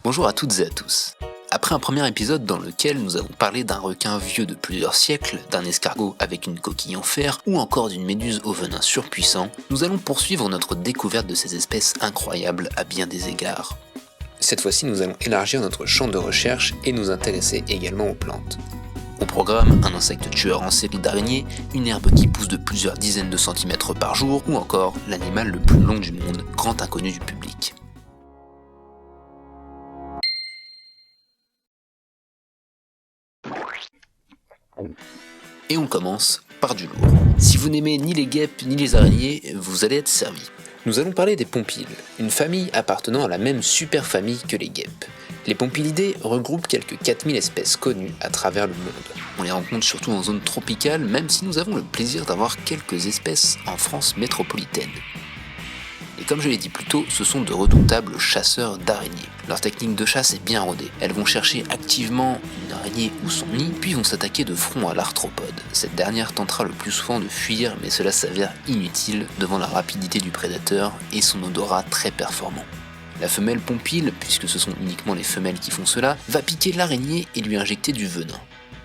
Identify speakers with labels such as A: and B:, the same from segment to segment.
A: Bonjour à toutes et à tous. Après un premier épisode dans lequel nous avons parlé d'un requin vieux de plusieurs siècles, d'un escargot avec une coquille en fer ou encore d'une méduse au venin surpuissant, nous allons poursuivre notre découverte de ces espèces incroyables à bien des égards. Cette fois-ci, nous allons élargir notre champ de recherche et nous intéresser également aux plantes. Au programme, un insecte tueur en série d'araignées, une herbe qui pousse de plusieurs dizaines de centimètres par jour ou encore l'animal le plus long du monde, grand inconnu du public. Et on commence par du lourd. Si vous n'aimez ni les guêpes ni les araignées, vous allez être servi. Nous allons parler des pompiles, une famille appartenant à la même superfamille que les guêpes. Les pompilidés regroupent quelques 4000 espèces connues à travers le monde. On les rencontre surtout en zone tropicale, même si nous avons le plaisir d'avoir quelques espèces en France métropolitaine. Et comme je l'ai dit plus tôt, ce sont de redoutables chasseurs d'araignées. Leur technique de chasse est bien rodée. Elles vont chercher activement une araignée ou son nid, puis vont s'attaquer de front à l'arthropode. Cette dernière tentera le plus souvent de fuir, mais cela s'avère inutile devant la rapidité du prédateur et son odorat très performant. La femelle pompile, puisque ce sont uniquement les femelles qui font cela, va piquer l'araignée et lui injecter du venin.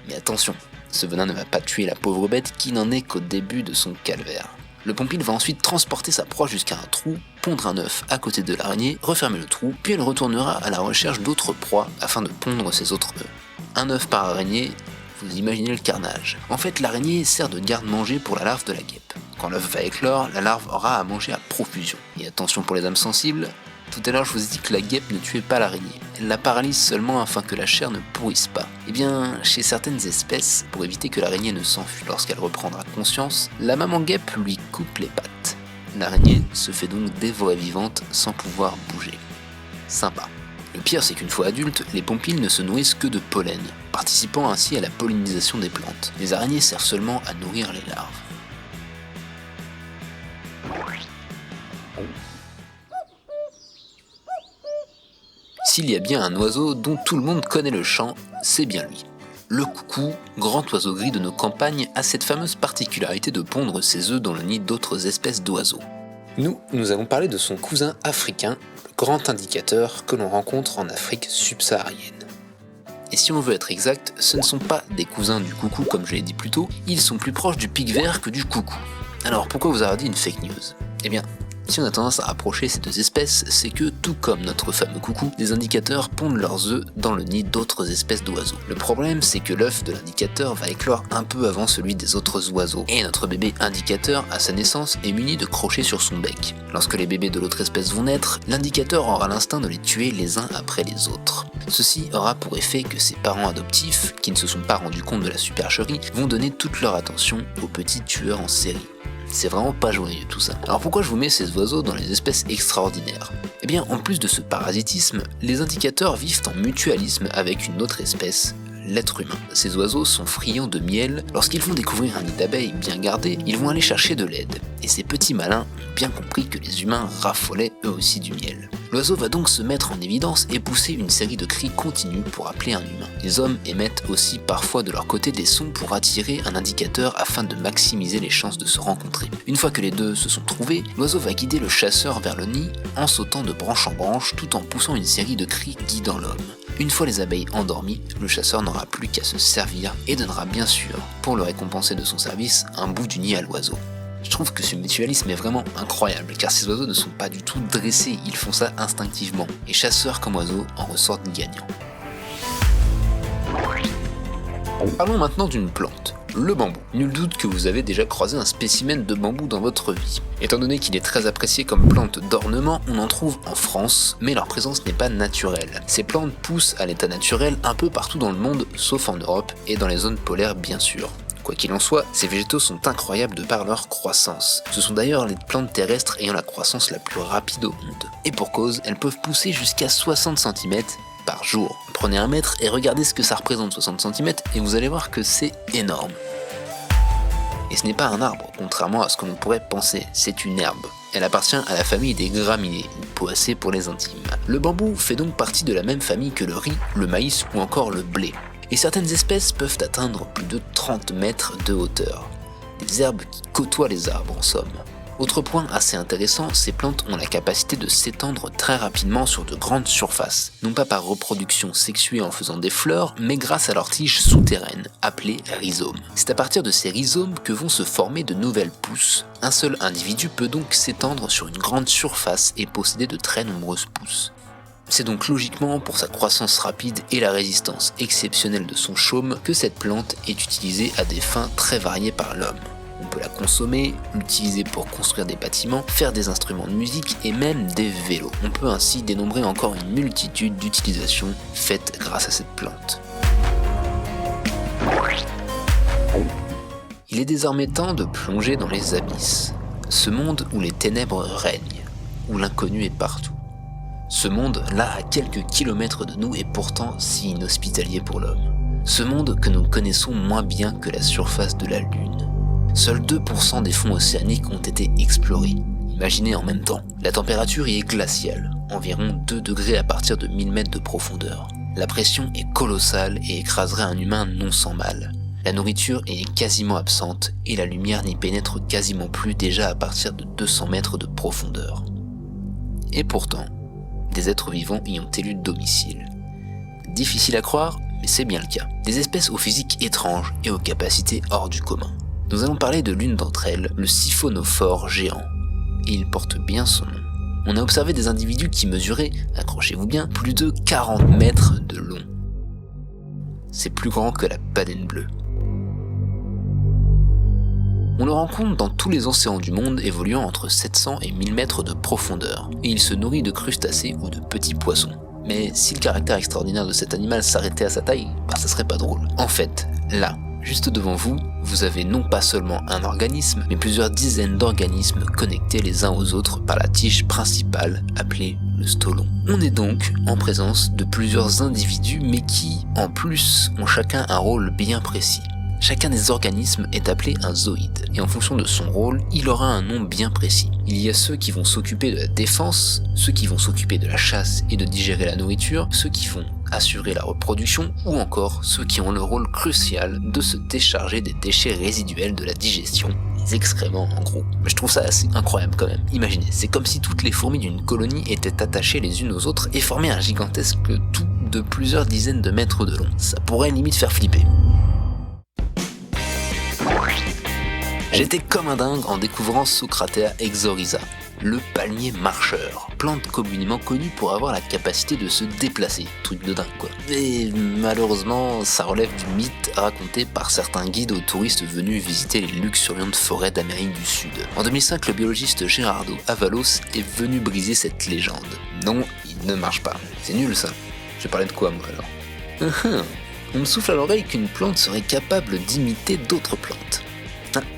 A: Mais attention, ce venin ne va pas tuer la pauvre bête qui n'en est qu'au début de son calvaire. Le pompile va ensuite transporter sa proie jusqu'à un trou, pondre un œuf à côté de l'araignée, refermer le trou, puis elle retournera à la recherche d'autres proies afin de pondre ses autres œufs. Un œuf par araignée, vous imaginez le carnage. En fait, l'araignée sert de garde-manger pour la larve de la guêpe. Quand l'œuf va éclore, la larve aura à manger à profusion. Et attention pour les âmes sensibles, tout à l'heure je vous ai dit que la guêpe ne tuait pas l'araignée, elle la paralyse seulement afin que la chair ne pourrisse pas. Et bien, chez certaines espèces, pour éviter que l'araignée ne s'enfuit lorsqu'elle reprendra conscience, la maman guêpe lui coupe les pattes. L'araignée se fait donc dévorer vivante sans pouvoir bouger. Sympa. Le pire, c'est qu'une fois adultes, les pompiles ne se nourrissent que de pollen, participant ainsi à la pollinisation des plantes. Les araignées servent seulement à nourrir les larves. S'il y a bien un oiseau dont tout le monde connaît le chant, c'est bien lui. Le coucou, grand oiseau gris de nos campagnes, a cette fameuse particularité de pondre ses œufs dans le nid d'autres espèces d'oiseaux. Nous allons parler de son cousin africain, le grand indicateur que l'on rencontre en Afrique subsaharienne. Et si on veut être exact, ce ne sont pas des cousins du coucou comme je l'ai dit plus tôt, ils sont plus proches du pic vert que du coucou. Alors pourquoi vous avez dit une fake news ? Eh bien, si on a tendance à rapprocher ces deux espèces, c'est que, tout comme notre fameux coucou, les indicateurs pondent leurs œufs dans le nid d'autres espèces d'oiseaux. Le problème, c'est que l'œuf de l'indicateur va éclore un peu avant celui des autres oiseaux, et notre bébé indicateur, à sa naissance, est muni de crochets sur son bec. Lorsque les bébés de l'autre espèce vont naître, l'indicateur aura l'instinct de les tuer les uns après les autres. Ceci aura pour effet que ses parents adoptifs, qui ne se sont pas rendus compte de la supercherie, vont donner toute leur attention aux petits tueurs en série. C'est vraiment pas joyeux tout ça. Alors pourquoi je vous mets ces oiseaux dans les espèces extraordinaires ? Eh bien, en plus de ce parasitisme, les indicateurs vivent en mutualisme avec une autre espèce, l'être humain. Ces oiseaux sont friands de miel. Lorsqu'ils vont découvrir un nid d'abeilles bien gardé, ils vont aller chercher de l'aide. Et ces petits malins ont bien compris que les humains raffolaient eux aussi du miel. L'oiseau va donc se mettre en évidence et pousser une série de cris continus pour appeler un humain. Les hommes émettent aussi parfois de leur côté des sons pour attirer un indicateur afin de maximiser les chances de se rencontrer. Une fois que les deux se sont trouvés, l'oiseau va guider le chasseur vers le nid en sautant de branche en branche tout en poussant une série de cris guidant l'homme. Une fois les abeilles endormies, le chasseur n'aura plus qu'à se servir et donnera bien sûr, pour le récompenser de son service, un bout du nid à l'oiseau. Je trouve que ce mutualisme est vraiment incroyable, car ces oiseaux ne sont pas du tout dressés, ils font ça instinctivement, et chasseurs comme oiseaux en ressortent gagnants. Parlons maintenant d'une plante, le bambou. Nul doute que vous avez déjà croisé un spécimen de bambou dans votre vie. Étant donné qu'il est très apprécié comme plante d'ornement, on en trouve en France, mais leur présence n'est pas naturelle. Ces plantes poussent à l'état naturel un peu partout dans le monde, sauf en Europe et dans les zones polaires bien sûr. Quoi qu'il en soit, ces végétaux sont incroyables de par leur croissance. Ce sont d'ailleurs les plantes terrestres ayant la croissance la plus rapide au monde. Et pour cause, elles peuvent pousser jusqu'à 60 cm par jour. Prenez un mètre et regardez ce que ça représente 60 cm et vous allez voir que c'est énorme. Et ce n'est pas un arbre, contrairement à ce que l'on pourrait penser, c'est une herbe. Elle appartient à la famille des graminées, ou poacées pour les intimes. Le bambou fait donc partie de la même famille que le riz, le maïs ou encore le blé. Et certaines espèces peuvent atteindre plus de 30 mètres de hauteur. Des herbes qui côtoient les arbres en somme. Autre point assez intéressant, ces plantes ont la capacité de s'étendre très rapidement sur de grandes surfaces, non pas par reproduction sexuée en faisant des fleurs, mais grâce à leurs tiges souterraines, appelées rhizomes. C'est à partir de ces rhizomes que vont se former de nouvelles pousses. Un seul individu peut donc s'étendre sur une grande surface et posséder de très nombreuses pousses. C'est donc logiquement pour sa croissance rapide et la résistance exceptionnelle de son chaume que cette plante est utilisée à des fins très variées par l'homme. On peut la consommer, l'utiliser pour construire des bâtiments, faire des instruments de musique et même des vélos. On peut ainsi dénombrer encore une multitude d'utilisations faites grâce à cette plante. Il est désormais temps de plonger dans les abysses. Ce monde où les ténèbres règnent, où l'inconnu est partout. Ce monde, là à quelques kilomètres de nous, est pourtant si inhospitalier pour l'homme. Ce monde que nous connaissons moins bien que la surface de la Lune. Seuls 2% des fonds océaniques ont été explorés. Imaginez en même temps. La température y est glaciale, environ 2 degrés à partir de 1000 mètres de profondeur. La pression est colossale et écraserait un humain non sans mal. La nourriture est quasiment absente et la lumière n'y pénètre quasiment plus déjà à partir de 200 mètres de profondeur. Et pourtant, des êtres vivants y ont élu domicile. Difficile à croire, mais c'est bien le cas. Des espèces au physique étrange et aux capacités hors du commun. Nous allons parler de l'une d'entre elles, le siphonophore géant. Et il porte bien son nom. On a observé des individus qui mesuraient, accrochez-vous bien, plus de 40 mètres de long. C'est plus grand que la baleine bleue. On le rencontre dans tous les océans du monde évoluant entre 700 et 1000 mètres de profondeur, et il se nourrit de crustacés ou de petits poissons. Mais si le caractère extraordinaire de cet animal s'arrêtait à sa taille, ça serait pas drôle. En fait, là, juste devant vous, vous avez non pas seulement un organisme, mais plusieurs dizaines d'organismes connectés les uns aux autres par la tige principale appelée le stolon. On est donc en présence de plusieurs individus, mais qui, en plus, ont chacun un rôle bien précis. Chacun des organismes est appelé un zooïde, et en fonction de son rôle, il aura un nom bien précis. Il y a ceux qui vont s'occuper de la défense, ceux qui vont s'occuper de la chasse et de digérer la nourriture, ceux qui vont assurer la reproduction, ou encore ceux qui ont le rôle crucial de se décharger des déchets résiduels de la digestion, les excréments en gros. Mais je trouve ça assez incroyable quand même. Imaginez, c'est comme si toutes les fourmis d'une colonie étaient attachées les unes aux autres et formaient un gigantesque tout de plusieurs dizaines de mètres de long. Ça pourrait limite faire flipper. J'étais comme un dingue en découvrant Socratea exorhiza, le palmier marcheur, plante communément connue pour avoir la capacité de se déplacer, truc de dingue quoi. Mais malheureusement, ça relève du mythe raconté par certains guides aux touristes venus visiter les luxuriantes forêts d'Amérique du Sud. En 2005, le biologiste Gerardo Avalos est venu briser cette légende. Non, il ne marche pas. C'est nul ça. Je parlais de quoi moi alors? On me souffle à l'oreille qu'une plante serait capable d'imiter d'autres plantes.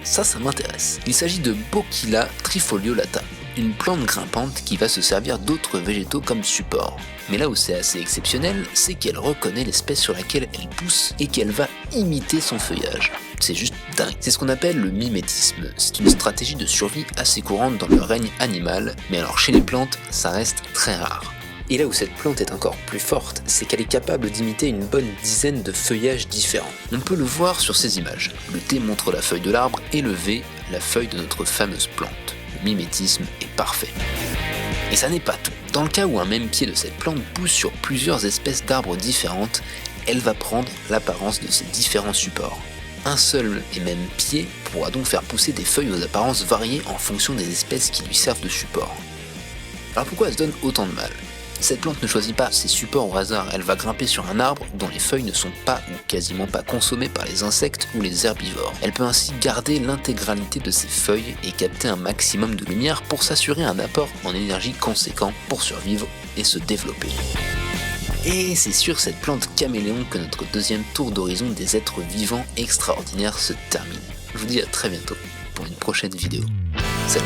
A: Ça m'intéresse. Il s'agit de Bochyla trifoliolata, une plante grimpante qui va se servir d'autres végétaux comme support. Mais là où c'est assez exceptionnel, c'est qu'elle reconnaît l'espèce sur laquelle elle pousse et qu'elle va imiter son feuillage. C'est juste dingue. C'est ce qu'on appelle le mimétisme. C'est une stratégie de survie assez courante dans le règne animal, mais alors chez les plantes, ça reste très rare. Et là où cette plante est encore plus forte, c'est qu'elle est capable d'imiter une bonne dizaine de feuillages différents. On peut le voir sur ces images. Le T montre la feuille de l'arbre et le V, la feuille de notre fameuse plante. Le mimétisme est parfait. Et ça n'est pas tout. Dans le cas où un même pied de cette plante pousse sur plusieurs espèces d'arbres différentes, elle va prendre l'apparence de ces différents supports. Un seul et même pied pourra donc faire pousser des feuilles aux apparences variées en fonction des espèces qui lui servent de support. Alors pourquoi elle se donne autant de mal ? Cette plante ne choisit pas ses supports au hasard, elle va grimper sur un arbre dont les feuilles ne sont pas ou quasiment pas consommées par les insectes ou les herbivores. Elle peut ainsi garder l'intégralité de ses feuilles et capter un maximum de lumière pour s'assurer un apport en énergie conséquent pour survivre et se développer. Et c'est sur cette plante caméléon que notre deuxième tour d'horizon des êtres vivants extraordinaires se termine. Je vous dis à très bientôt pour une prochaine vidéo. Salut!